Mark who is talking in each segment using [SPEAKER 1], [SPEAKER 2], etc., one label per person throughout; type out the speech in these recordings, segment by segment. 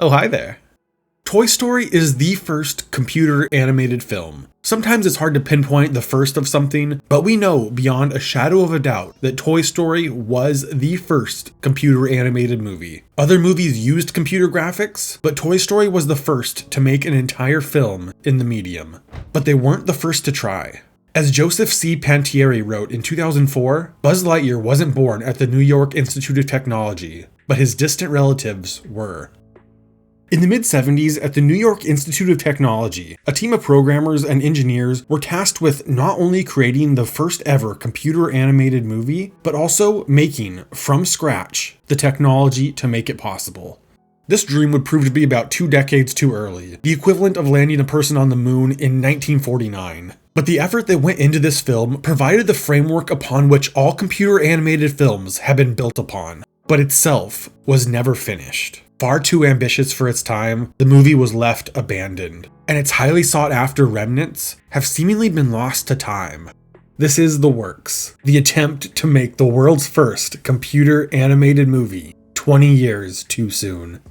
[SPEAKER 1] Oh, hi there. Toy Story is the first computer animated film. Sometimes it's hard to pinpoint the first of something, but we know beyond a shadow of a doubt that Toy Story was the first computer animated movie. Other movies used computer graphics, but Toy Story was the first to make an entire film in the medium. But they weren't the first to try. As Joseph C. Pantieri wrote in 2004, Buzz Lightyear wasn't born at the New York Institute of Technology, but his distant relatives were. In the mid-70s, at the New York Institute of Technology, a team of programmers and engineers were tasked with not only creating the first ever computer animated movie, but also making, from scratch, the technology to make it possible. This dream would prove to be about 2 decades too early, the equivalent of landing a person on the moon in 1949. But the effort that went into this film provided the framework upon which all computer animated films have been built upon, but itself was never finished. Far too ambitious for its time, the movie was left abandoned, and its highly sought after remnants have seemingly been lost to time. This is The Works, the attempt to make the world's first computer animated movie 20 years too soon.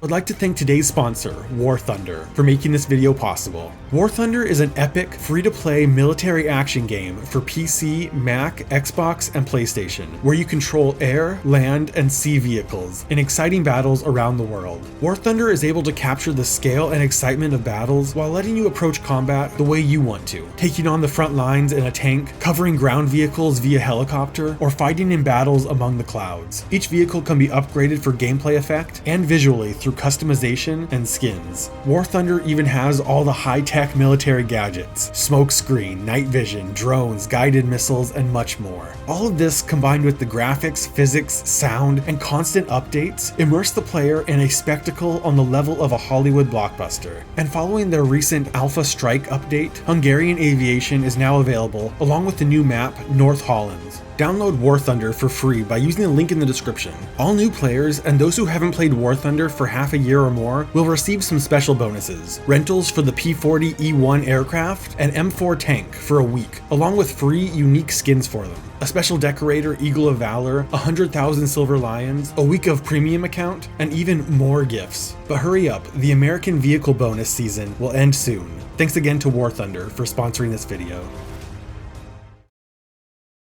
[SPEAKER 1] I'd like to thank today's sponsor, War Thunder, for making this video possible. War Thunder is an epic, free-to-play military action game for PC, Mac, Xbox, and PlayStation, where you control air, land, and sea vehicles in exciting battles around the world. War Thunder is able to capture the scale and excitement of battles while letting you approach combat the way you want to, taking on the front lines in a tank, covering ground vehicles via helicopter, or fighting in battles among the clouds. Each vehicle can be upgraded for gameplay effect and visually through customization and skins. War Thunder even has all the high-tech military gadgets, smokescreen, night vision, drones, guided missiles, and much more. All of this combined with the graphics, physics, sound, and constant updates immerse the player in a spectacle on the level of a Hollywood blockbuster. And following their recent Alpha Strike update, Hungarian Aviation is now available along with the new map North Holland. Download War Thunder for free by using the link in the description. All new players and those who haven't played War Thunder for half a year or more will receive some special bonuses. Rentals for the P-40E1 aircraft and M4 tank for a week, along with free unique skins for them. A special decorator, Eagle of Valor, 100,000 silver lions, a week of premium account, and even more gifts. But hurry up, the American Vehicle bonus season will end soon. Thanks again to War Thunder for sponsoring this video.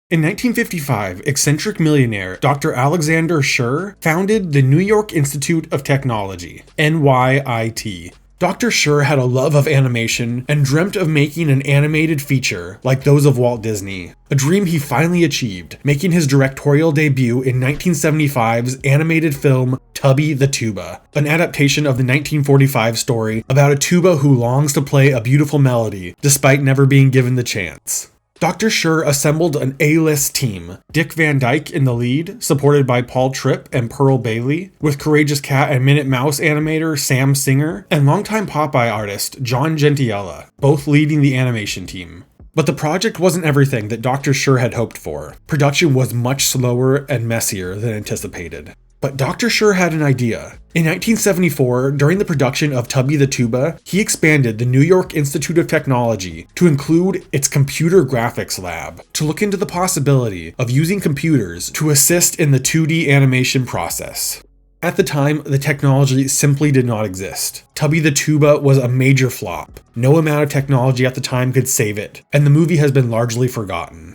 [SPEAKER 1] In 1955, eccentric millionaire Dr. Alexander Schur founded the New York Institute of Technology, NYIT. Dr. Schur had a love of animation and dreamt of making an animated feature like those of Walt Disney, a dream he finally achieved, making his directorial debut in 1975's animated film Tubby the Tuba, an adaptation of the 1945 story about a tuba who longs to play a beautiful melody despite never being given the chance. Dr. Schur assembled an A-list team, Dick Van Dyke in the lead, supported by Paul Tripp and Pearl Bailey, with Courageous Cat and Minute Mouse animator Sam Singer, and longtime Popeye artist John Gentiella, both leading the animation team. But the project wasn't everything that Dr. Schur had hoped for. Production was much slower and messier than anticipated. But Dr. Schur had an idea. In 1974, during the production of Tubby the Tuba, he expanded the New York Institute of Technology to include its computer graphics lab to look into the possibility of using computers to assist in the 2D animation process. At the time, the technology simply did not exist. Tubby the Tuba was a major flop. No amount of technology at the time could save it, and the movie has been largely forgotten.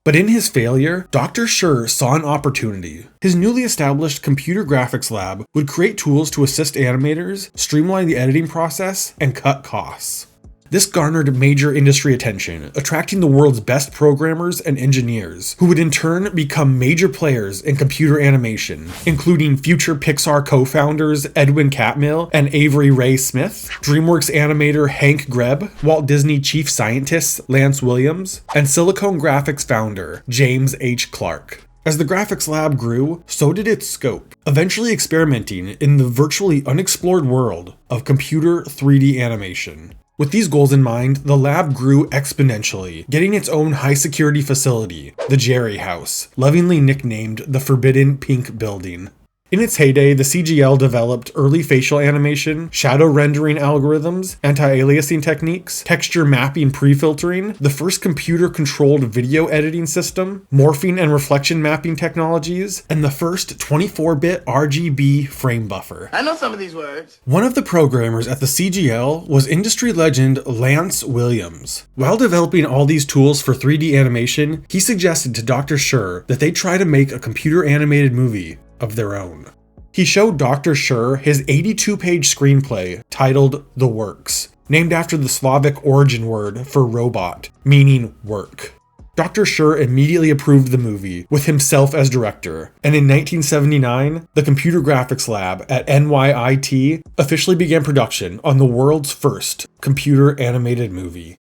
[SPEAKER 1] But in his failure, Dr. Schur saw an opportunity. His newly established computer graphics lab would create tools to assist animators, streamline the editing process, and cut costs. This garnered major industry attention, attracting the world's best programmers and engineers, who would in turn become major players in computer animation, including future Pixar co-founders Edwin Catmull and Avery Ray Smith, DreamWorks animator Hank Greb, Walt Disney chief scientist Lance Williams, and Silicon Graphics founder James H. Clark. As the graphics lab grew, so did its scope, eventually experimenting in the virtually unexplored world of computer 3D animation. With these goals in mind, the lab grew exponentially, getting its own high-security facility, the Jerry House, lovingly nicknamed the Forbidden Pink Building. In its heyday, the CGL developed early facial animation, shadow rendering algorithms, anti-aliasing techniques, texture mapping pre-filtering, the first computer-controlled video editing system, morphing and reflection mapping technologies, and the first 24-bit RGB frame buffer.
[SPEAKER 2] I know some of these words.
[SPEAKER 1] One of the programmers at the CGL was industry legend Lance Williams. While developing all these tools for 3D animation, he suggested to Dr. Schur that they try to make a computer-animated movie of their own. He showed Dr. Schur his 82-page screenplay titled The Works, named after the Slavic origin word for robot, meaning work. Dr. Schur immediately approved the movie, with himself as director, and in 1979, the Computer Graphics Lab at NYIT officially began production on the world's first computer animated movie.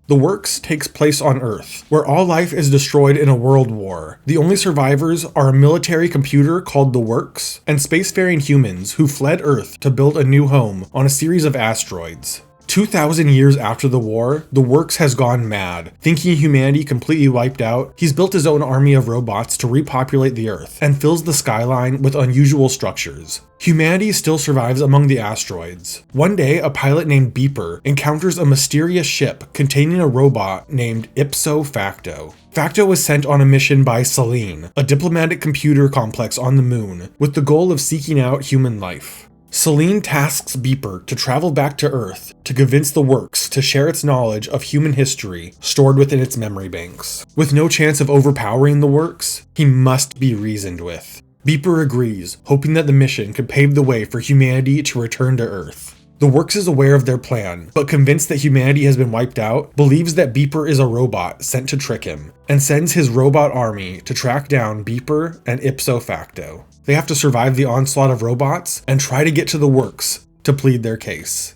[SPEAKER 1] The Works takes place on Earth, where all life is destroyed in a world war. The only survivors are a military computer called the Works, and spacefaring humans who fled Earth to build a new home on a series of asteroids. 2,000 years after the war, the Works has gone mad. Thinking humanity completely wiped out, he's built his own army of robots to repopulate the Earth, and fills the skyline with unusual structures. Humanity still survives among the asteroids. One day, a pilot named Beeper encounters a mysterious ship containing a robot named Ipso Facto. Facto was sent on a mission by Selene, a diplomatic computer complex on the moon, with the goal of seeking out human life. Selene tasks Beeper to travel back to Earth to convince the Works to share its knowledge of human history stored within its memory banks. With no chance of overpowering the Works, he must be reasoned with. Beeper agrees, hoping that the mission could pave the way for humanity to return to Earth. The Works is aware of their plan, but convinced that humanity has been wiped out, believes that Beeper is a robot sent to trick him, and sends his robot army to track down Beeper and Ipso Facto. They have to survive the onslaught of robots and try to get to the Works to plead their case.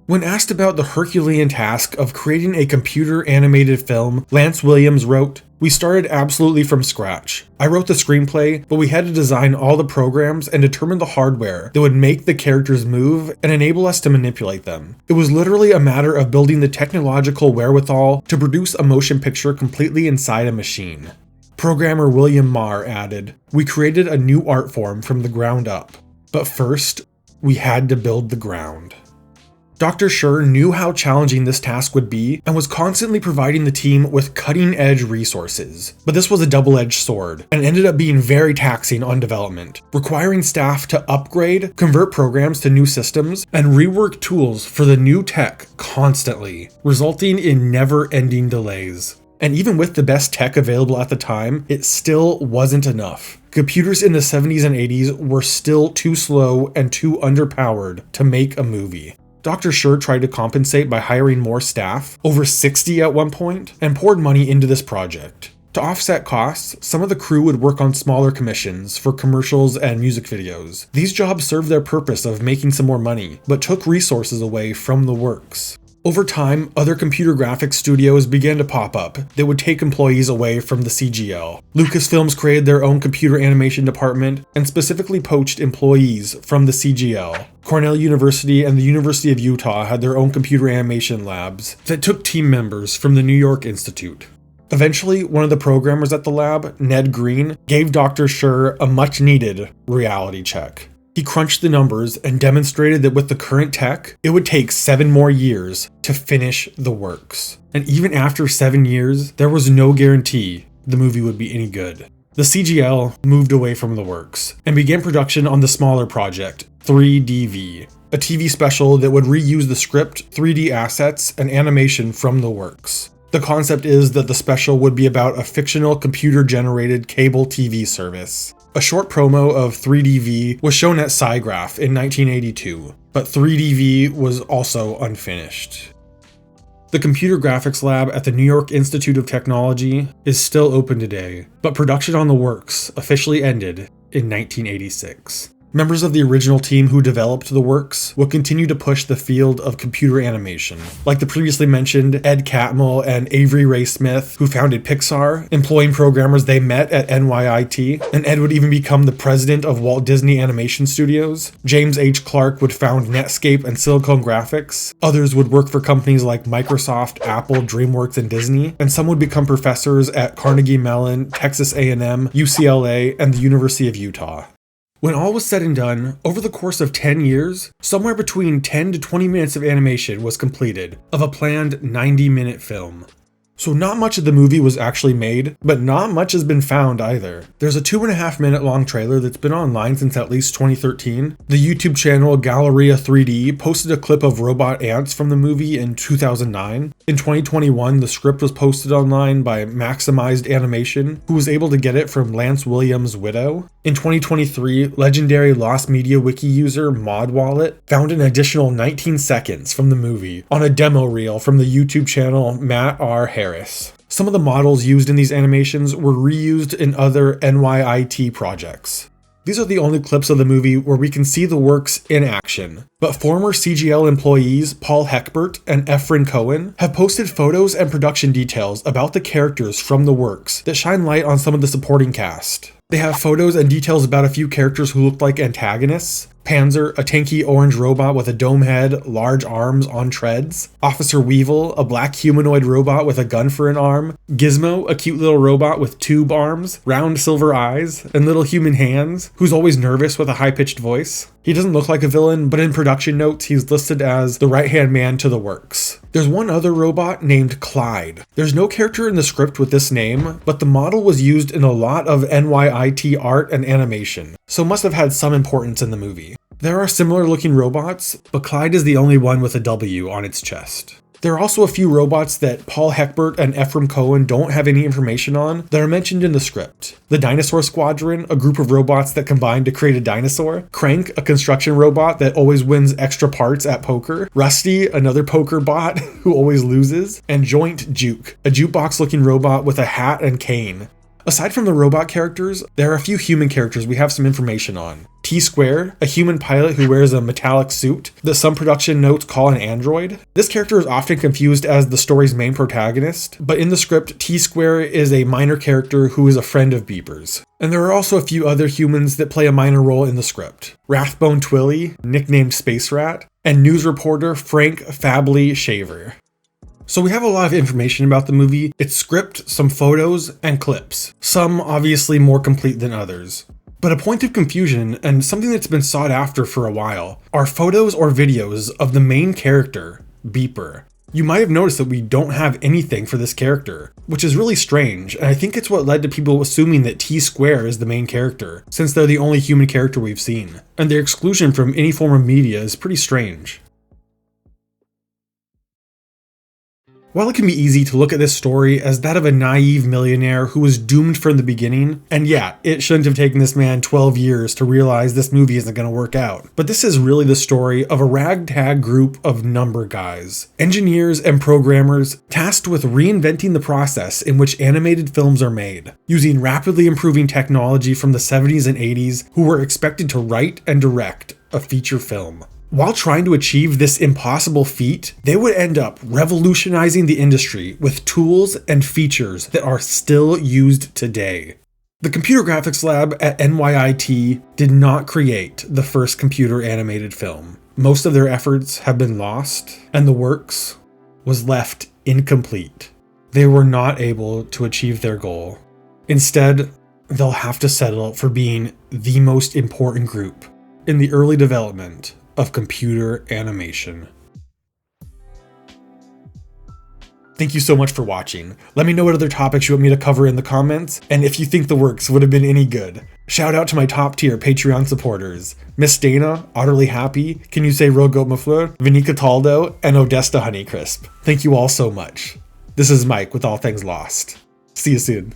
[SPEAKER 1] When asked about the Herculean task of creating a computer-animated film, Lance Williams wrote, "We started absolutely from scratch. I wrote the screenplay, but we had to design all the programs and determine the hardware that would make the characters move and enable us to manipulate them. It was literally a matter of building the technological wherewithal to produce a motion picture completely inside a machine." Programmer William Marr added, "We created a new art form from the ground up. But first, we had to build the ground." Dr. Schur knew how challenging this task would be and was constantly providing the team with cutting-edge resources. But this was a double-edged sword and ended up being very taxing on development, requiring staff to upgrade, convert programs to new systems, and rework tools for the new tech constantly, resulting in never-ending delays. And even with the best tech available at the time, it still wasn't enough. Computers in the 70s and 80s were still too slow and too underpowered to make a movie. Dr. Schur tried to compensate by hiring more staff, over 60 at one point, and poured money into this project. To offset costs, some of the crew would work on smaller commissions for commercials and music videos. These jobs served their purpose of making some more money, but took resources away from the Works. Over time, other computer graphics studios began to pop up that would take employees away from the CGL. Lucasfilms created their own computer animation department and specifically poached employees from the CGL. Cornell University and the University of Utah had their own computer animation labs that took team members from the New York Institute. Eventually, one of the programmers at the lab, Ned Green, gave Dr. Schur a much-needed reality check. He crunched the numbers and demonstrated that with the current tech, it would take 7 more years to finish the Works. And even after 7 years, there was no guarantee the movie would be any good. The CGL moved away from the Works and began production on the smaller project, 3DV, a TV special that would reuse the script, 3D assets, and animation from the Works. The concept is that the special would be about a fictional computer-generated cable TV service. A short promo of 3DV was shown at SciGraph in 1982, but 3DV was also unfinished. The Computer Graphics Lab at the New York Institute of Technology is still open today, but production on the Works officially ended in 1986. Members of the original team who developed the Works will continue to push the field of computer animation. Like the previously mentioned Ed Catmull and Avery Ray Smith, who founded Pixar, employing programmers they met at NYIT, and Ed would even become the president of Walt Disney Animation Studios. James H. Clark would found Netscape and Silicon Graphics. Others would work for companies like Microsoft, Apple, DreamWorks, and Disney, and some would become professors at Carnegie Mellon, Texas A&M, UCLA, and the University of Utah. When all was said and done, over the course of 10 years, somewhere between 10 to 20 minutes of animation was completed of a planned 90-minute film. So not much of the movie was actually made, but not much has been found either. There's a 2.5-minute long trailer that's been online since at least 2013. The YouTube channel Galleria 3D posted a clip of robot ants from the movie in 2009. In 2021, the script was posted online by Maximized Animation, who was able to get it from Lance Williams' widow. In 2023, legendary Lost Media Wiki user ModWallet found an additional 19 seconds from the movie on a demo reel from the YouTube channel Matt R. Harris. Some of the models used in these animations were reused in other NYIT projects. These are the only clips of the movie where we can see the works in action, but former CGL employees Paul Heckbert and Efren Cohen have posted photos and production details about the characters from the works that shine light on some of the supporting cast. They have photos and details about a few characters who looked like antagonists. Panzer, a tanky orange robot with a dome head, large arms on treads. Officer Weevil, a black humanoid robot with a gun for an arm. Gizmo, a cute little robot with tube arms, round silver eyes, and little human hands, who's always nervous with a high-pitched voice. He doesn't look like a villain, but in production notes he's listed as the right-hand man to the works. There's one other robot named Clyde. There's no character in the script with this name, but the model was used in a lot of NYIT art and animation, so must have had some importance in the movie. There are similar looking robots, but Clyde is the only one with a W on its chest. There are also a few robots that Paul Heckbert and Efren Cohen don't have any information on that are mentioned in the script. The Dinosaur Squadron, a group of robots that combine to create a dinosaur. Crank, a construction robot that always wins extra parts at poker. Rusty, another poker bot who always loses. And Joint Juke, a jukebox looking robot with a hat and cane. Aside from the robot characters, there are a few human characters we have some information on. T-Squared, a human pilot who wears a metallic suit that some production notes call an android. This character is often confused as the story's main protagonist, but in the script, T-Square is a minor character who is a friend of Beeper's. And there are also a few other humans that play a minor role in the script. Rathbone Twilly, nicknamed Space Rat, and news reporter Frank Fably Shaver. So we have a lot of information about the movie, its script, some photos, and clips. Some obviously more complete than others. But a point of confusion, and something that's been sought after for a while, are photos or videos of the main character, Beeper. You might have noticed that we don't have anything for this character, which is really strange, and I think it's what led to people assuming that T-Square is the main character, since they're the only human character we've seen. And their exclusion from any form of media is pretty strange. While it can be easy to look at this story as that of a naive millionaire who was doomed from the beginning, and yeah, it shouldn't have taken this man 12 years to realize this movie isn't going to work out, but this is really the story of a ragtag group of number guys, engineers and programmers tasked with reinventing the process in which animated films are made, using rapidly improving technology from the 70s and 80s, who were expected to write and direct a feature film. While trying to achieve this impossible feat, they would end up revolutionizing the industry with tools and features that are still used today. The computer graphics lab at NYIT did not create the first computer animated film. Most of their efforts have been lost, and the works was left incomplete. They were not able to achieve their goal. Instead, they'll have to settle for being the most important group in the early development of computer animation. Thank you so much for watching. Let me know what other topics you want me to cover in the comments, and if you think the works would have been any good. Shout out to my top tier Patreon supporters, Miss Dana, Utterly Happy, Can You Say Rogoat Mafleur, Vinica Taldo, and Odesta Honeycrisp. Thank you all so much. This is Mike with All Things Lost. See you soon.